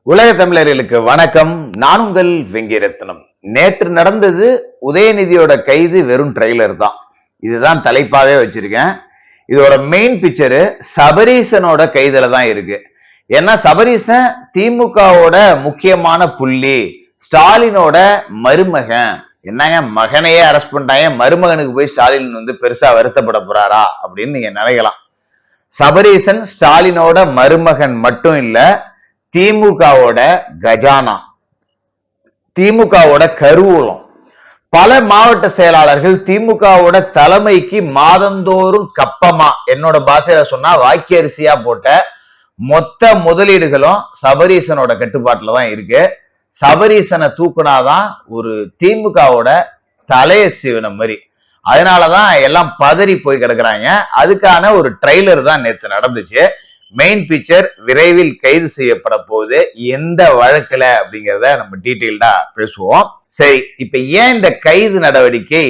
உலக தமிழர்களுக்கு வணக்கம். நான் உங்கள் வெங்கிரத்னம். நேற்று நடந்தது உதயநிதியோட கைது வெறும் ட்ரெய்லர் தான். இதுதான் தலைப்பாவே வச்சிருக்கேன். இதோட மெயின் பிக்சரு சபரீசனோட கைதுல தான் இருக்கு. ஏன்னா சபரீசன் திமுகவோட முக்கியமான புள்ளி, ஸ்டாலினோட மருமகன். என்னங்க மகனையே அரெஸ்ட் பண்ணிட்டாங்க, மருமகனுக்கு போய் ஸ்டாலின் பெருசா வருத்தப்பட போறாரா அப்படின்னு நீங்க நினைக்கலாம். சபரீசன் ஸ்டாலினோட மருமகன் மட்டும் இல்ல, திமுகவோட கஜானா, திமுகவோட கருவூலம். பல மாவட்ட செயலாளர்கள் திமுகவோட தலைமைக்கு மாதந்தோறும் கப்பமா, என்னோட பாஷையில சொன்னா வாக்கியரிசியா போட்ட மொத்த முதலீடுகளும் சபரீசனோட கட்டுப்பாட்டுல தான் இருக்கு. சபரீசனை தூக்குனாதான் ஒரு திமுகவோட தலைய சிவனம் மாதிரி. அதனாலதான் எல்லாம் பதறி போய் கிடக்குறாங்க. அதுக்கான ஒரு ட்ரெய்லர் தான் நேற்று நடந்துச்சு. மெயின் பிக்சர் விரைவில் கைது செய்யப்பட போகுது. எந்த வழக்குல அப்படிங்கிறத நம்ம டீட்டெயில்டா பேசுவோம். சரி, இப்ப ஏன் இந்த கைது நடவடிக்கை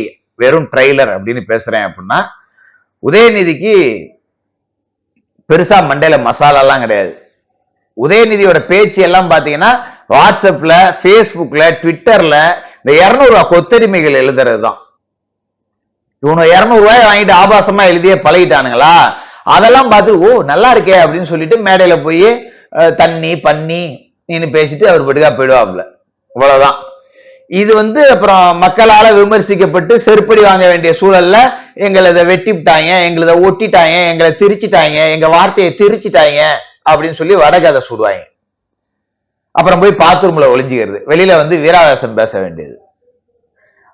வெறும் ட்ரெய்லர் அப்படின்னு பேசுறேன் அப்படின்னா, உதயநிதிக்கு பெருசா மண்டையில மசாலா எல்லாம் கிடையாது. உதயநிதியோட பேச்சு எல்லாம் பாத்தீங்கன்னா வாட்ஸ்அப்ல, பேஸ்புக்ல, ட்விட்டர்ல இந்த 200 ரூபாய் கொத்தடிமைகள் எழுதுறது தான். இவனு 200 ரூபாய் வாங்கிட்டு ஆபாசமா எழுதியே பழகிட்டானுங்களா, அதெல்லாம் பார்த்து ஓ நல்லா இருக்கே அப்படின்னு சொல்லிட்டு மேடையில போய் தண்ணி பண்ணி நீன்னு பேசிட்டு அவர் பட்டுக்கா போயிடுவாப்ல. இவ்வளவுதான். இது அப்புறம் மக்களால விமர்சிக்கப்பட்டு செருப்படி வாங்க வேண்டிய சூழல்ல எங்களை இதை வெட்டிவிட்டாங்க, எங்களை ஒட்டிட்டாங்க, எங்களை திரிச்சிட்டாங்க, எங்க வார்த்தையை திரிச்சிட்டாங்க அப்படின்னு சொல்லி வடகதை சுடுவாங்க. அப்புறம் போய் பாத்ரூம்ல ஒளிஞ்சுக்கிறது, வெளியில வீராவேசம் பேச வேண்டியது.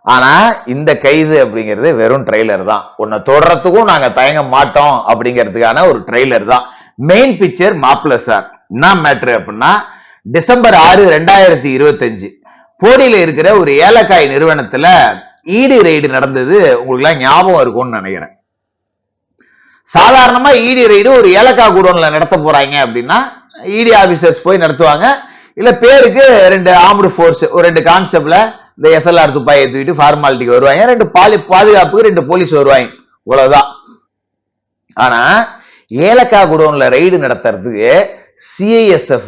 ஆனா இந்த கைது அப்படிங்கிறது வெறும் ட்ரெய்லர் தான். உன்னை தொடர்றதுக்கும் நாங்க தயங்க மாட்டோம் அப்படிங்கிறதுக்கான ஒரு ட்ரெய்லர் தான். மெயின் பிக்சர் மாப்பிள்ள சார். என்ன மேட்ரு அப்படின்னா, டிசம்பர் 6, 2025 போடியில இருக்கிற ஒரு ஏலக்காய் நிறுவனத்துல ஈடி ரெய்டு நடந்தது. உங்களுக்கு எல்லாம் ஞாபகம் இருக்கும்னு நினைக்கிறேன். சாதாரணமா ஈடி ரெய்டு ஒரு ஏலக்காய் குடோன்ல நடத்த போறாங்க அப்படின்னா ஈடி ஆபீசர்ஸ் போய் நடத்துவாங்க. இல்ல பேருக்கு 2 ஆர்ம்டு போர்ஸ், ஒரு 2 கான்ஸ்டபிள இந்த SLR துப்பாயை தூக்கிட்டு ஃபார்மாலிட்டிக்கு வருவாங்க, 2 பாதுகாப்புக்கு 2 போலீஸ் வருவாங்க, இவ்வளவுதான். ஆனா ஏலக்காய் குடோன்ல ரெய்டு நடத்துறதுக்கு CISF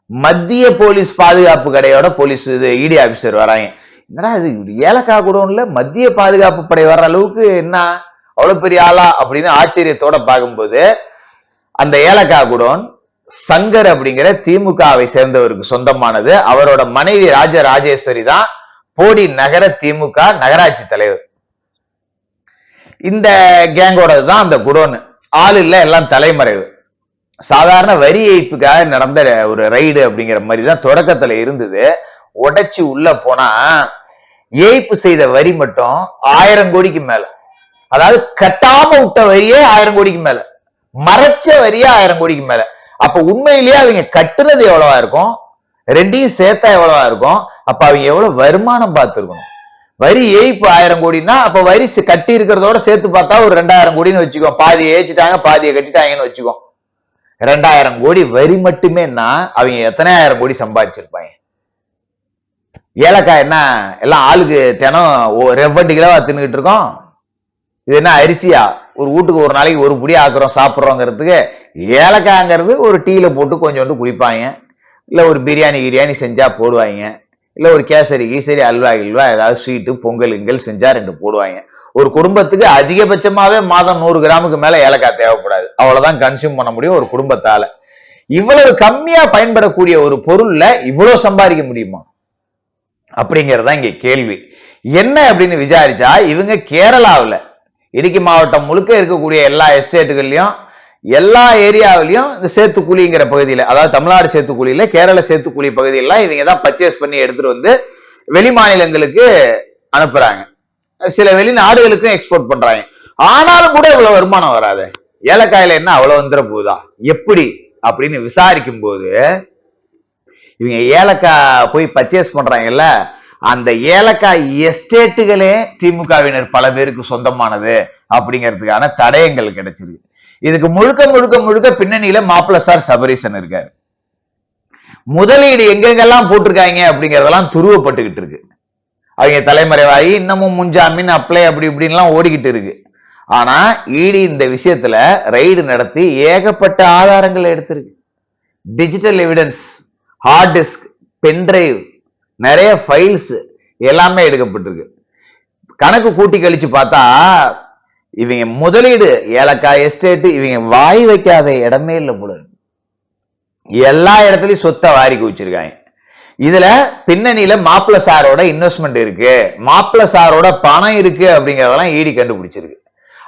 மத்திய போலீஸ் பாதுகாப்பு கடையோட போலீஸ் இடி ஆபீசர் வராங்க. என்னடா இது, ஏலக்காய் குடோன்ல மத்திய பாதுகாப்பு படை வர்ற அளவுக்கு என்ன அவ்வளவு பெரிய ஆளா அப்படின்னு ஆச்சரியத்தோட பார்க்கும்போது, அந்த ஏலக்காய் குடோன் சங்கர் அப்படிங்கிற திமுகவை சேர்ந்தவருக்கு சொந்தமானது. அவரோட மனைவி ராஜராஜேஸ்வரி தான் போடி நகர திமுக நகராட்சி தலைவர். இந்த கேங்கோட தான் அந்த குடோன். ஆள் இல்ல, எல்லாம் தலைமறைவு. சாதாரண வரி ஏய்ப்புக்காக நடந்த ஒரு ரைடு அப்படிங்கிற மாதிரி தான் தொடக்கத்துல இருந்தது. உடைச்சு உள்ள போனா ஏய்ப்பு செய்த வரி மட்டும் 1000 கோடிக்கு மேல. அதாவது கட்டாம விட்ட வரியே 1000 கோடிக்கு மேல, மறைச்ச வரியே 1000 கோடிக்கு மேல. அப்ப உண்மையிலேயே அவங்க கட்டுனது எவ்வளவா இருக்கும், ரெண்டையும் சேர்த்தா எவ்வளவா இருக்கும். அப்ப அவங்க எவ்வளவு வருமானம் பார்த்திருக்கணும். வரி ஏய்ப்பு 1000 கோடினா அப்ப வரி கட்டி இருக்கிறதோட சேர்த்து பார்த்தா ஒரு 2000 கோடின்னு வச்சுக்கோ. பாதியை ஏச்சிட்டாங்க, பாதியை கட்டிட்டாங்கன்னு வச்சுக்கோ. 2000 கோடி வரி மட்டுமேனா அவங்க எத்தனை 1000 கோடி சம்பாதிச்சிருப்பாங்க. ஏலக்காய் என்ன எல்லாம் ஆளுக்கு தினம் 2 கிலோவா தின்னுகிட்டு இருக்கோம். இது என்ன அரிசியா ஒரு வீட்டுக்கு ஒரு நாளைக்கு ஒரு புடி ஆக்குறோம் சாப்பிட்றோங்கிறதுக்கு? ஏலக்காய்ங்கிறது ஒரு டீல போட்டு கொஞ்சோண்டு குடிப்பாங்க, இல்ல ஒரு பிரியாணி செஞ்சா போடுவாங்க, இல்ல ஒரு கேசரி அல்வா ஏதாவது ஸ்வீட்டு பொங்கல் செஞ்சா 2 போடுவாங்க. ஒரு குடும்பத்துக்கு அதிகபட்சமாவே மாதம் 100 கிராமுக்கு மேல ஏலக்காய் தேவைப்படாது. அவ்வளவுதான் கன்சியூம் பண்ண முடியும் ஒரு குடும்பத்தால. இவ்வளவு கம்மியா பயன்படக்கூடிய ஒரு பொருள்ல இவ்வளவு சம்பாதிக்க முடியுமா அப்படிங்கறதா இங்க கேள்வி. என்ன அப்படின்னு விசாரிச்சா, இவங்க கேரளாவில் இடுக்கி மாவட்டம் முழுக்க இருக்கக்கூடிய எல்லா எஸ்டேட்டுகள்லயும் எல்லா ஏரியாவிலையும் இந்த சேத்துக்குழிங்கிற பகுதியில, அதாவது தமிழ்நாடு சேத்துக்குழியில கேரள சேத்துக்குழி பகுதியெல்லாம் இவங்க தான் பர்ச்சேஸ் பண்ணி எடுத்துட்டு வெளி மாநிலங்களுக்கு அனுப்புறாங்க. சில வெளிநாடுகளுக்கும் எக்ஸ்போர்ட் பண்றாங்க. ஆனாலும் கூட இவ்வளவு வருமானம் வராது. ஏலக்காயில என்ன அவ்வளவு வந்துட போகுதா எப்படி அப்படின்னு விசாரிக்கும் போது, இவங்க ஏலக்காய் போய் பர்ச்சேஸ் பண்றாங்கல்ல, அந்த ஏலக்காய் எஸ்டேட்டுகளே திமுகவினர் பல பேருக்கு சொந்தமானது அப்படிங்கிறதுக்கான தடயங்கள் கிடைச்சிருக்கு. இதுக்கு முழுக்க பின்னணியில மாப்பிள்ள சார் சபரீசன் இருக்காரு. முதலீடு எங்கெங்கெல்லாம் போட்டிருக்காங்க அப்படிங்கறதெல்லாம் துருவப்பட்டுக்கிட்டு இருக்கு. அவங்க தலைமறைவாகி இன்னமும் முன்ஜாமீன் அப்ளை அப்படி இப்படின்லாம் ஓடிக்கிட்டு இருக்கு. ஆனா இடி இந்த விஷயத்துல ரைடு நடத்தி ஏகப்பட்ட ஆதாரங்களை எடுத்திருக்கு. Digital evidence hard disk, pendrive, நிறைய ஃபைல்ஸ் எல்லாமே எடுக்கப்பட்டிருக்கு. கணக்கு கூட்டி கழிச்சு பார்த்தா இவங்க முதலீடு ஏலக்காய் எஸ்டேட் இவங்க வாய் வைக்காத இடமே இல்லை போல. எல்லா இடத்துலயும் சொத்தை வாரி குவிச்சிருக்காங்க. இதுல பின்னணியில மாப்பிள்ள சாரோட இன்வெஸ்ட்மெண்ட் இருக்கு, மாப்பிள்ள சாரோட பணம் இருக்கு அப்படிங்கறதெல்லாம் ஈடி கண்டுபிடிச்சிருக்கு.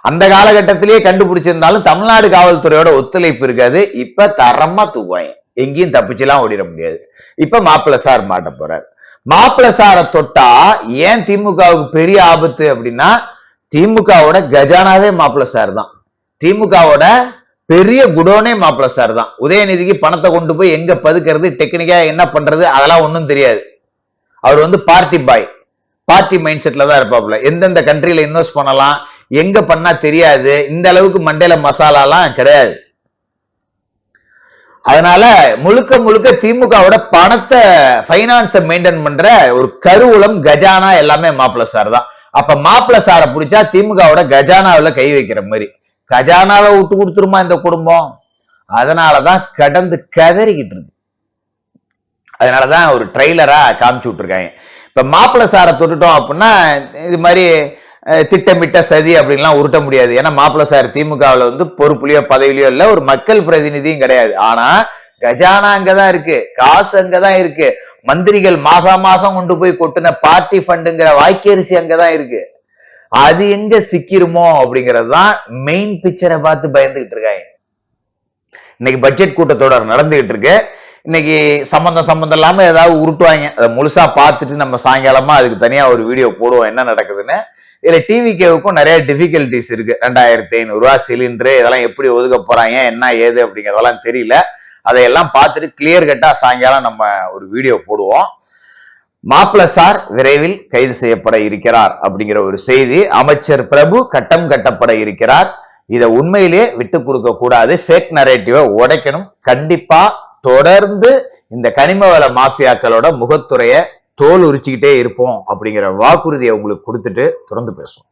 அந்த காலகட்டத்திலேயே கண்டுபிடிச்சிருந்தாலும் தமிழ்நாடு காவல்துறையோட ஒத்துழைப்பு இருக்காது. இப்ப தரமா தூக்குவாங்க, எங்கேயும் தப்பிச்சுலாம் ஓடிட முடியாது. இப்ப மாப்பிள்ள சார் மாட்ட போறார். மாப்பிள்ள சாரை தொட்டா ஏன் திமுகவுக்கு பெரிய ஆபத்து அப்படின்னா, திமுகவோட கஜானாவே மாப்பிள்ள சார் தான், திமுகவோட பெரிய குடோனே மாப்பிள்ள சார் தான். உதயநிதிக்கு பணத்தை கொண்டு போய் எங்க பதுக்கிறது, டெக்னிக்கா என்ன பண்றது அதெல்லாம் ஒன்றும் தெரியாது. அவர் பார்ட்டி பாய், பார்ட்டி மைண்ட் செட்ல தான் இருப்பாப்புல. எந்தெந்த கண்ட்ரில இன்வெஸ்ட் பண்ணலாம், எங்க பண்ணா தெரியாது, இந்த அளவுக்கு மண்டையில மசாலாலாம் கிடையாது. அதனால முழுக்க முழுக்க திமுகவோட பணத்தை பைனான்ஸை மெயின்டைன் பண்ற ஒரு கருவூலம் கஜானா எல்லாமே மாப்பிள்ள சார் தான். அப்ப மாப்பிள்ள சாரை பிடிச்சா திமுகவோட கஜானாவில கை வைக்கிற மாதிரி. கஜானாவை விட்டு கொடுத்துருமா இந்த குடும்பம்? அதனாலதான் கடந்து கதறிக்கிட்டு இருக்கு. அதனாலதான் ஒரு ட்ரெய்லரா காமிச்சு விட்டுருக்காங்க. இப்ப மாப்பிள்ள சாரை தொட்டுட்டோம் அப்படின்னா இது மாதிரி திட்டமிட்ட சதி அப்படின்லாம் உருட்ட முடியாது. ஏன்னா மாப்பிள்ள சார் திமுகவில் பொறுப்புலையோ பதவியிலையோ இல்ல, ஒரு மக்கள் பிரதிநிதியும் கிடையாது. ஆனா கஜானா அங்கதான் இருக்கு, காசு அங்கதான் இருக்கு, மந்திரிகள் மாசம் கொண்டு போய் கொட்டின பார்ட்டி ஃபண்டுங்கிற வாய்க்கரிசி அங்கதான் இருக்கு. அது எங்க சிக்கிருமோ அப்படிங்கிறது தான் மெயின் பிக்சரை பார்த்து பயந்துகிட்டு இருக்காங்க. இன்னைக்கு பட்ஜெட் கூட்டத்தொடர் நடந்துகிட்டு இருக்கு. இன்னைக்கு சம்பந்தம் இல்லாம ஏதாவது உருட்டுவாங்க. அதை முழுசா பார்த்துட்டு நம்ம சாயங்காலமா அதுக்கு தனியா ஒரு வீடியோ போடுவோம் என்ன நடக்குதுன்னு. இதுல டிவிகேவுக்கும் நிறைய டிஃபிகல்டிஸ் இருக்கு. 2500 ரூபாய் சிலிண்டரு, இதெல்லாம் எப்படி ஒதுக்க போறாங்க என்ன ஏது அப்படிங்கறதெல்லாம் தெரியல. அதையெல்லாம் பார்த்துட்டு கிளியர் கட்டா சாயங்காலம் நம்ம ஒரு வீடியோ போடுவோம். மாப்பிள்ள சார் விரைவில் கைது செய்யப்பட இருக்கிறார் அப்படிங்கிற ஒரு செய்தி. அமைச்சர் பிரபு கட்டம் கட்டப்பட இருக்கிறார். இதை உண்மையிலேயே விட்டு கொடுக்க கூடாது. ஃபேக் நரேட்டிவை உடைக்கணும். கண்டிப்பா தொடர்ந்து இந்த கனிம வள மாஃபியாக்களோட முகத்துறைய தோல் உரிச்சுக்கிட்டே இருப்போம் அப்படிங்கிற வாக்குறுதியை உங்களுக்கு கொடுத்துட்டு தொடர்ந்து பேசுவோம்.